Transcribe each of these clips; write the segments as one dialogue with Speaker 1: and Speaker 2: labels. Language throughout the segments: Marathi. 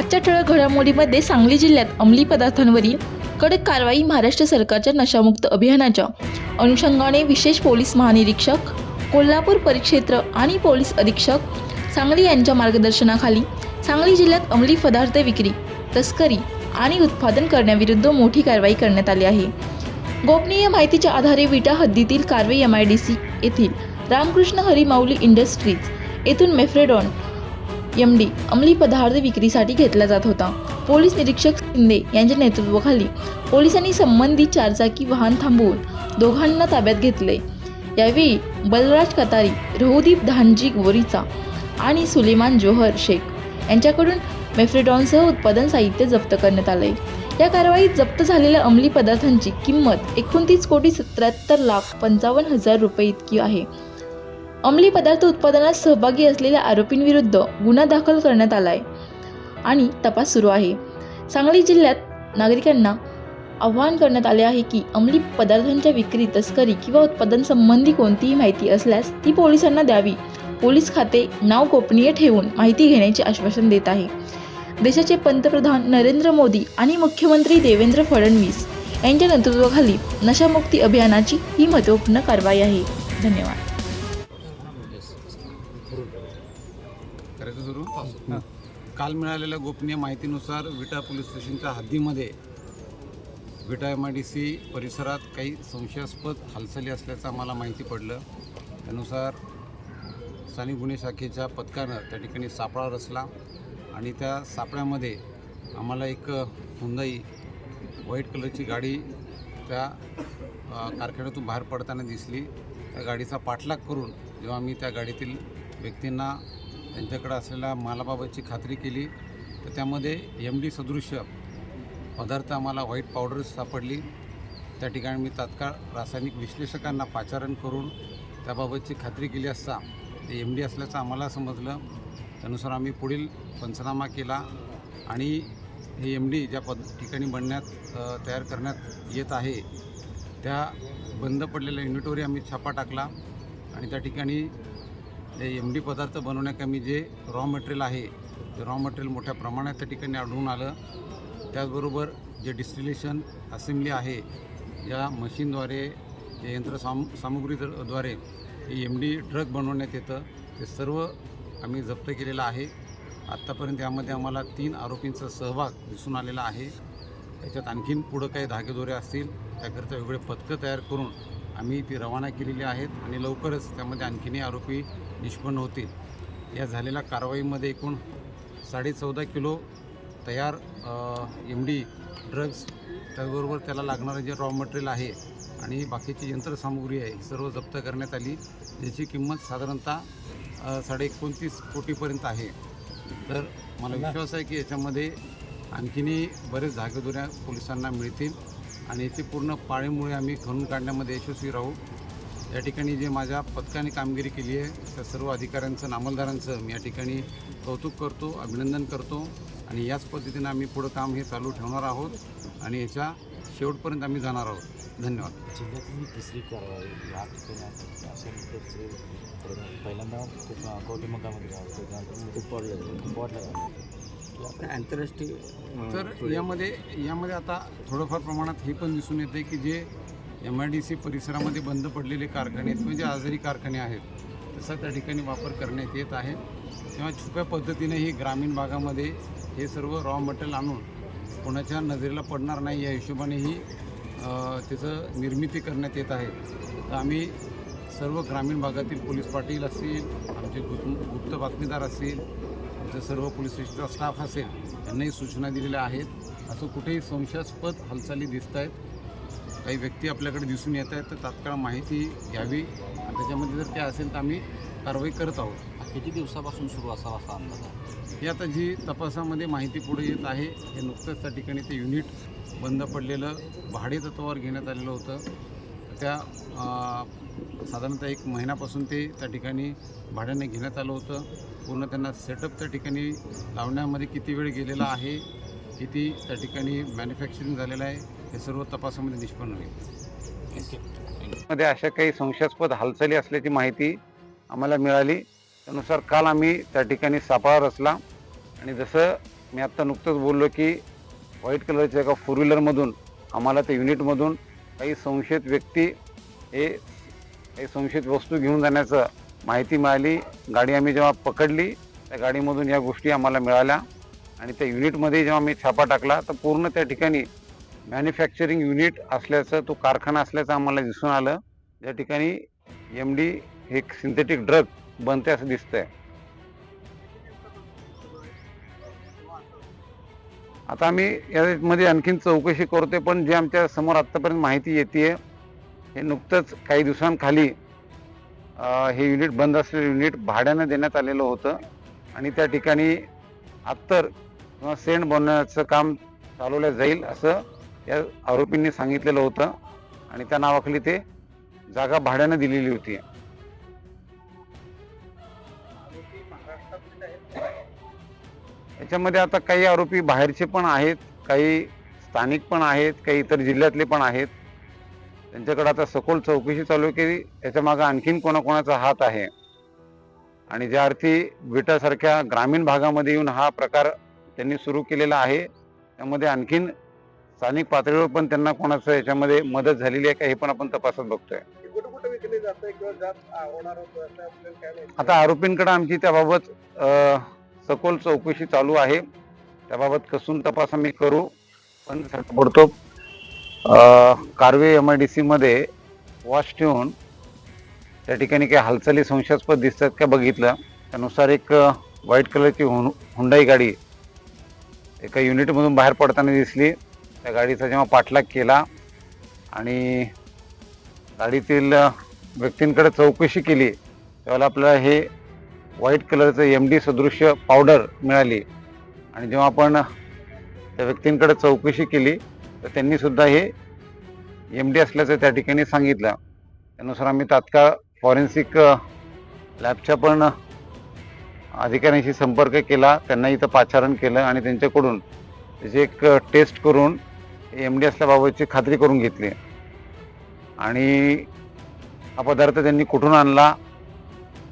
Speaker 1: आजच्या ठळक घडामोडीमध्ये सांगली जिल्ह्यात अंमली पदार्थांवरील कडक कारवाई. महाराष्ट्र सरकारच्या नशामुक्त अभियानाच्या अनुषंगाने विशेष पोलीस महानिरीक्षक कोल्हापूर परिक्षेत्र आणि पोलीस अधीक्षक सांगली यांच्या मार्गदर्शनाखाली सांगली जिल्ह्यात अंमली पदार्थ विक्री, तस्करी आणि उत्पादन करण्याविरुद्ध मोठी कारवाई करण्यात आली आहे. गोपनीय माहितीच्या आधारे विटा हद्दीतील कारवे MIDC येथील रामकृष्ण हरी माऊली इंडस्ट्रीज येथून मेफ्रेडॉन MD अंमली पदार्थ विक्रीसाठी घेतला जात होता. पोलीस निरीक्षक शिंदे यांच्या नेतृत्वाखाली पोलिसांनी संबंधित चारचाकी वाहन थांबवून दोघांना ताब्यात घेतले. यावेळी बलराज कतारी, रहूदीप धानजी गोरीचा आणि सुलेमान जोहर शेख यांच्याकडून मेफ्रेडॉनसह उत्पादन साहित्य जप्त करण्यात आले. या कारवाईत जप्त झालेल्या अंमली पदार्थांची किंमत 29,77,55,000 रुपये इतकी आहे. अंमली पदार्थ उत्पादनात सहभागी असलेल्या आरोपींविरुद्ध गुन्हा दाखल करण्यात आला आहे आणि तपास सुरू आहे. सांगली जिल्ह्यात नागरिकांना आवाहन करण्यात आले आहे की अंमली पदार्थांच्या विक्री, तस्करी किंवा उत्पादन संबंधी कोणतीही माहिती असल्यास ती पोलिसांना द्यावी. पोलीस खाते नाव गोपनीय ठेवून माहिती घेण्याचे आश्वासन देत आहे. देशाचे पंतप्रधान नरेंद्र मोदी आणि मुख्यमंत्री देवेंद्र फडणवीस यांच्या नेतृत्वाखाली नशामुक्ती अभियानाची ही महत्त्वपूर्ण कारवाई आहे. धन्यवाद.
Speaker 2: काल मिळालेल्या गोपनीय माहितीनुसार विटा पोलीस स्टेशनच्या हद्दीमध्ये विटा MIDC परिसरात काही संशयास्पद हालचाली असल्याचं आम्हाला माहिती पडलं. त्यानुसार स्थानिक गुन्हे शाखेच्या पथकानं त्या ठिकाणी सापळा रचला आणि त्या सापळ्यामध्ये आम्हाला एक हुंदाई व्हाईट कलरची गाडी त्या कारखान्यातून बाहेर पडताना दिसली. त्या गाडीचा पाठलाग करून जेव्हा आम्ही त्या गाडीतील व्यक्तींना त्यांच्याकडे असलेल्या मालाबाबतची खात्री केली तर त्यामध्ये MD सदृश्य पदार्थ आम्हाला व्हाईट पावडर सापडली. त्या ठिकाणी मी तात्काळ रासायनिक विश्लेषकांना पाचारण करून त्याबाबतची खात्री केली असता ते MD असल्याचं आम्हाला समजलं. त्यानुसार आम्ही पुढील पंचनामा केला आणि हे MD ज्या ठिकाणी तयार करण्यात येत आहे त्या बंद पडलेल्या युनिटवरही आम्ही छापा टाकला आणि त्या ठिकाणी MD पदार्थ बनवण्याकरता जे रॉ मटेरियल आहे ते रॉ मटेरियल मोठ्या प्रमाणात त्या ठिकाणी आढळून आलं. त्याचबरोबर जे डिस्टिलेशन असेंब्ली आहे या मशीनद्वारे जे सामुग्रीद्वारे MD ड्रग बनवण्यात येतं ते सर्व आम्ही जप्त केलेलं आहे. आत्तापर्यंत यामध्ये आम्हाला 3 आरोपींचा सहभाग दिसून आलेला आहे. त्याच्यात आणखीन पुढं काही धागेदोरे असतील त्याकरता वेगळे पथकं तयार करून आम्ही ती रवाना केलेली आहेत आणि लवकरच त्यामध्ये आणखीनही आरोपी निष्पन्न होतील. या झालेल्या कारवाईमध्ये एकूण 14.5 किलो तयार MD ड्रग्ज, त्याचबरोबर त्याला लागणारं जे रॉ मटेरियल आहे आणि बाकीची यंत्रसामुग्री आहे सर्व जप्त करण्यात आली, ज्याची किंमत साधारणतः 29.5 कोटीपर्यंत आहे. तर मला विश्वास आहे की याच्यामध्ये आणखीनही बरेच धागेदोऱ्या पोलिसांना मिळतील आणि याची पूर्ण पाळीमुळे आम्ही खणून काढण्यामध्ये यशस्वी राहू. या ठिकाणी जे माझ्या पथकाने कामगिरी केली आहे त्या सर्व अधिकाऱ्यांचं, अंमलदारांचं मी या ठिकाणी कौतुक करतो, अभिनंदन करतो आणि याच पद्धतीने आम्ही पुढं काम हे चालू ठेवणार आहोत आणि याच्या शेवटपर्यंत आम्ही जाणार आहोत. धन्यवाद.
Speaker 3: जिल्ह्यातली तिसरी कारवाई या ठिकाणी असं पहिल्यांदा कौटुंबिकामध्ये खूप वाढलं आंतरराष्ट्रीय.
Speaker 2: तर यामध्ये आता थोडंफार प्रमाणात हे पण दिसून येते की जे MIDC परिसरामध्ये बंद पडलेले कारखाने आहेत म्हणजे आजारी कारखाने आहेत तसा त्या ठिकाणी वापर करण्यात येत आहे किंवा छुप्या पद्धतीने ही ग्रामीण भागामध्ये हे सर्व रॉ मटेरियल आणून कोणाच्या नजरेला पडणार नाही या हिशोबानेही त्याचं निर्मिती करण्यात येत आहे. तर आम्ही सर्व ग्रामीण भागातील पोलीस पाटील असतील, आमचे गुप्त बातमीदार असतील, आमचे सर्व पोलीस स्टेशनचा स्टाफ असेल यांनाही सूचना दिलेल्या आहेत. असं कुठेही संशयास्पद हालचाली दिसत आहेत, काही व्यक्ती आपल्याकडे दिसून येत आहेत तर तात्काळ माहिती घ्यावी आणि त्याच्यामध्ये जर काय असेल तर आम्ही कारवाई करत आहोत.
Speaker 3: किती दिवसापासून सुरू असावा असा अंदाज आहे?
Speaker 2: ही आता जी तपासामध्ये माहिती पुढे येत आहे हे नुकतंच त्या ठिकाणी ते युनिट बंद पडलेलं भाडे तत्वावर घेण्यात आलेलं होतं. त्या साधारणतः 1 महिन्यापासून ते त्या ठिकाणी भाड्याने घेण्यात आलं होतं. पूर्ण त्यांना सेटअप त्या ठिकाणी लावण्यामध्ये किती वेळ गेलेला आहे, किती त्या ठिकाणी मॅन्युफॅक्चरिंग झालेलं आहे हे सर्व तपासामध्ये निष्पन्न होईल. मध्ये अशा काही संशयास्पद हालचाली असल्याची माहिती आम्हाला मिळाली. त्यानुसार काल आम्ही त्या ठिकाणी सापळा रचला आणि जसं मी आत्ता नुकतंच बोललो की व्हाईट कलरच्या एका फोर व्हीलरमधून आम्हाला त्या युनिटमधून काही संशयित व्यक्ती हे काही संशयित वस्तू घेऊन जाण्याचं माहिती मिळाली. गाडी आम्ही जेव्हा पकडली त्या गाडीमधून या गोष्टी आम्हाला मिळाल्या आणि त्या युनिटमध्ये जेव्हा मी छापा टाकला तर पूर्ण त्या ठिकाणी मॅन्युफॅक्चरिंग युनिट असल्याचं, तो कारखाना असल्याचं आम्हाला दिसून आलं. ज्या ठिकाणी MD हे सिंथेटिक ड्रग बनते असं दिसतंय. आता आम्ही यामध्ये आणखीन चौकशी करतोय, पण जे आमच्या समोर आत्तापर्यंत माहिती येते हे नुकतंच काही दिवसांखाली हे युनिट बंद असलेलं युनिट भाड्यानं देण्यात आलेलं होतं आणि त्या ठिकाणी अत्तर किंवा सेंट बनवण्याचं काम चालवलं जाईल असं या आरोपींनी सांगितलेलं होतं आणि त्या नावाखाली ते जागा भाड्यानं दिलेली होती. याच्यामध्ये आता काही आरोपी बाहेरचे पण आहेत, काही स्थानिक पण आहेत, काही इतर जिल्ह्यातले पण आहेत. त्यांच्याकडे आता सखोल चौकशी चालू आहे की याच्या मागे आणखीन कोणाकोणाचा हात आहे आणि ज्या अर्थी विटासारख्या ग्रामीण भागामध्ये येऊन हा प्रकार त्यांनी सुरू केलेला आहे, त्यामध्ये आणखीन स्थानिक पातळीवर पण त्यांना कोणाचं याच्यामध्ये मदत झालेली आहे का हे पण आपण तपासत बघतोय. आता आरोपींकडे आमची त्याबाबत सखोल चौकशी चालू आहे. त्याबाबत कसून तपास आम्ही करू, पण ताबडतोब कारवे MIDC मध्ये वॉच ठेवून त्या ठिकाणी काही हालचाली संशयास्पद दिसतात का बघितलं. त्यानुसार एक व्हाईट कलरची हुंडाई गाडी एका युनिटमधून बाहेर पडताना दिसली. त्या गाडीचा जेव्हा पाठलाग केला आणि गाडीतील व्यक्तींकडे चौकशी केली त्यावेळेला आपल्याला हे व्हाईट कलरचं MD सदृश्य पावडर मिळाली आणि जेव्हा आपण त्या व्यक्तींकडे चौकशी केली तर त्यांनी सुद्धा हे MD असल्याचं त्या ठिकाणी सांगितलं. त्यानुसार आम्ही तात्काळ फॉरेन्सिक लॅबच्या पण अधिकाऱ्यांशी संपर्क केला, त्यांना इथं पाचारण केलं आणि त्यांच्याकडून त्याची एक टेस्ट करून MD असल्याबाबतची खात्री करून घेतली आणि हा पदार्थ त्यांनी कुठून आणला,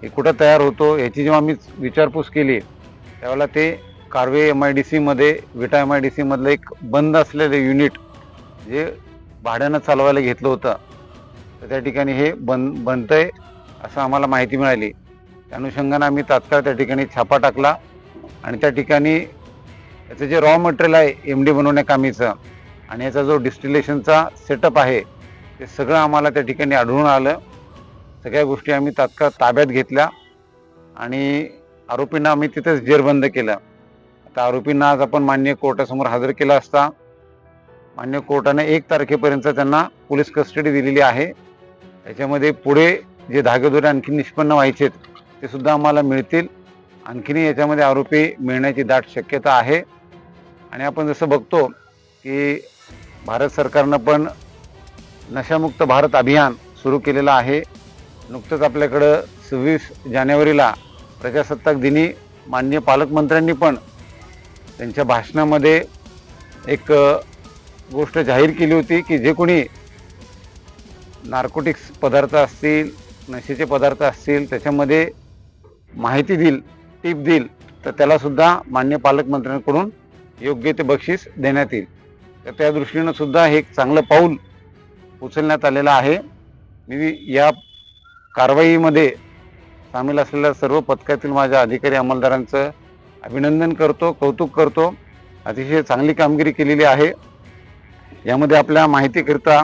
Speaker 2: हे कुठं तयार होतो याची जेव्हा आम्ही विचारपूस केली त्यावेळेला ते कारवे MIDC मध्ये विटा MIDC मधलं एक बंद असलेलं युनिट जे भाड्यानं चालवायला घेतलं होतं तर त्या ठिकाणी हे बनतंय असं आम्हाला माहिती मिळाली. त्या अनुषंगानं आम्ही तात्काळ त्या ठिकाणी छापा टाकला आणि त्या ठिकाणी याचं जे रॉ मटेरियल आहे MD बनवण्याकामीचं आणि याचा जो डिस्टिलेशनचा सेटअप आहे ते सगळं आम्हाला त्या ठिकाणी आढळून आलं. सगळ्या गोष्टी आम्ही तात्काळ ताब्यात घेतल्या आणि आरोपींना आम्ही तिथेच जेरबंद केलं. आता आरोपींना आज आपण माननीय कोर्टासमोर हजर केला असता मान्य कोर्टाने 1 तारखेपर्यंत त्यांना पोलीस कस्टडी दिलेली आहे. याच्यामध्ये पुढे जे धागेदोरे आणखी निष्पन्न व्हायचे ते सुद्धा आम्हाला मिळतील. आणखीनही याच्यामध्ये आरोपी मिळण्याची दाट शक्यता आहे आणि आपण जसं बघतो की भारत सरकारनं पण नशामुक्त भारत अभियान सुरू केलेलं आहे. नुकतंच आपल्याकडं 26 जानेवारीला प्रजासत्ताक दिनी माननीय पालकमंत्र्यांनी पण त्यांच्या भाषणामध्ये एक गोष्ट जाहीर केली होती की जे कोणी नार्कोटिक्स पदार्थ असतील, नशेचे पदार्थ असतील त्याच्यामध्ये माहिती देईल, टीप देईल तर त्याला सुद्धा माननीय पालकमंत्र्यांकडून योग्य ते बक्षीस देण्यात येईल. तर त्या दृष्टीनं सुद्धा हे एक चांगलं पाऊल उचलण्यात आलेलं आहे. मी या कारवाईमध्ये सामील असलेल्या सर्व पथकातील माझ्या अधिकारी अंमलदारांचं अभिनंदन करतो, कौतुक करतो. अतिशय चांगली कामगिरी केलेली आहे. यामध्ये आपल्या माहितीकरिता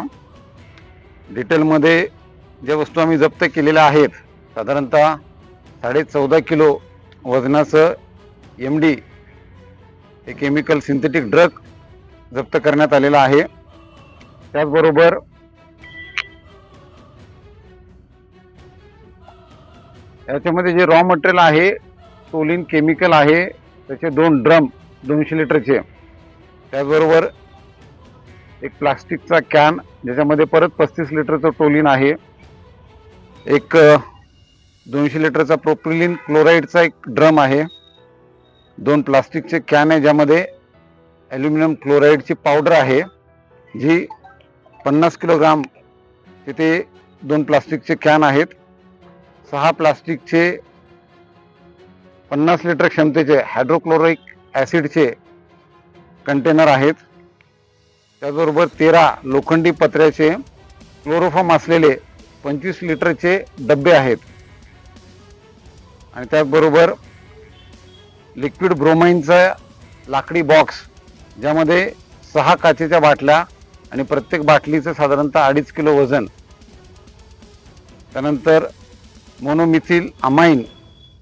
Speaker 2: डिटेलमध्ये ज्या वस्तू आम्ही जप्त केलेल्या आहेत साधारणतः 14.5 किलो वजनाचं MD हे केमिकल सिंथेटिक ड्रग जप्त करण्यात आलेलं आहे. त्याचबरोबर याच्यामध्ये जे रॉ मटेरियल आहे टोलिन केमिकल आहे, त्याचे 2 ड्रम 200 लिटरचे, त्याचबरोबर एक प्लास्टिकचा कॅन ज्याच्यामध्ये परत 35 लिटरचं टोलिन आहे, एक 200 लिटरचा प्रोपिलिन क्लोराईडचा एक ड्रम आहे, 2 प्लास्टिकचे कॅन आहे ज्यामध्ये ॲल्युमिनियम क्लोराईडची पावडर आहे जी 50 किलोग्राम, तिथे 2 प्लास्टिकचे कॅन आहेत, 6 प्लास्टिकचे 50 लिटर क्षमतेचे हायड्रोक्लोरिक ॲसिडचे कंटेनर आहेत. त्याचबरोबर 13 लोखंडी पत्र्याचे क्लोरोफॉर्म असलेले 25 लिटरचे डबे आहेत आणि त्याचबरोबर लिक्विड ब्रोमाइनचा लाकडी बॉक्स ज्यामध्ये 6 काचेच्या बाटल्या आणि प्रत्येक बाटलीचं साधारणतः 2.5 किलो वजन. त्यानंतर मोनोमिथिल अमाइन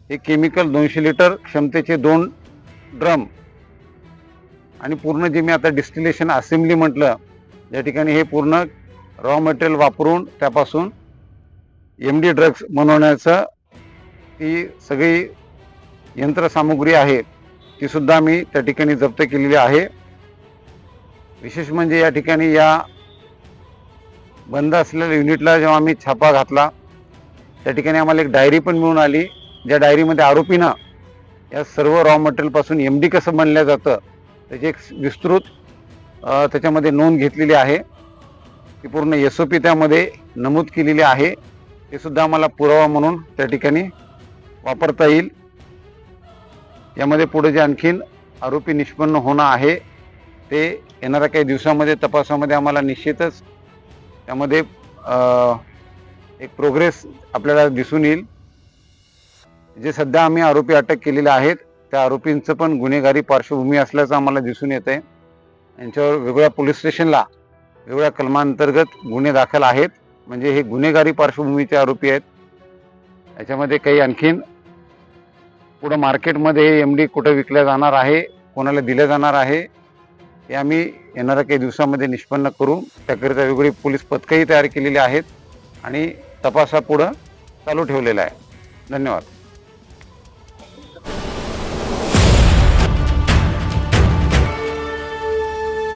Speaker 2: हे केमिकल 200 लिटर क्षमतेचे 2 ड्रम आणि पूर्ण जे मी आता डिस्टिलेशन असेंब्ली म्हटलं, या ठिकाणी हे पूर्ण रॉ मटेरियल वापरून त्यापासून MD ड्रग्स बनवण्याचं ती सगळी यंत्रसामुग्री आहे ती सुद्धा मी त्या ठिकाणी जप्त केलेली आहे. विशेष म्हणजे या ठिकाणी या बंद असलेल्या युनिटला जेव्हा आम्ही छापा घातला त्या ठिकाणी आम्हाला एक डायरी पण मिळून आली, ज्या डायरीमध्ये आरोपीनं या सर्व रॉ मटेरियलपासून MD कसं बनलं जातं त्याची एक विस्तृत त्याच्यामध्ये नोंद घेतलेली आहे. ती पूर्ण SOP त्यामध्ये नमूद केलेली आहे. ते सुद्धा आम्हाला पुरावा म्हणून त्या ठिकाणी वापरता येईल. यामध्ये पुढे जे आणखीन आरोपी निष्पन्न होणं आहे ते येणाऱ्या काही दिवसामध्ये तपासामध्ये आम्हाला निश्चितच त्यामध्ये एक प्रोग्रेस आपल्याला दिसून येईल. जे सध्या आम्ही आरोपी अटक केलेले आहेत त्या आरोपींचं पण गुन्हेगारी पार्श्वभूमी असल्याचं आम्हाला दिसून येत आहे. यांच्यावर वेगवेगळ्या पोलीस स्टेशनला वेगवेगळ्या कलमांतर्गत गुन्हे दाखल आहेत. म्हणजे हे गुन्हेगारी पार्श्वभूमीचे आरोपी आहेत. याच्यामध्ये काही आणखीन पुढं मार्केटमध्ये MD कुठं विकल्या जाणार आहे, कोणाला दिल्या जाणार आहे हे आम्ही येणाऱ्या काही दिवसामध्ये निष्पन्न करू. त्याकरिता वेगवेगळी पोलीस पथकंही तयार केलेली आहेत आणि तपासा पुढं चालू ठेवलेला आहे. धन्यवाद.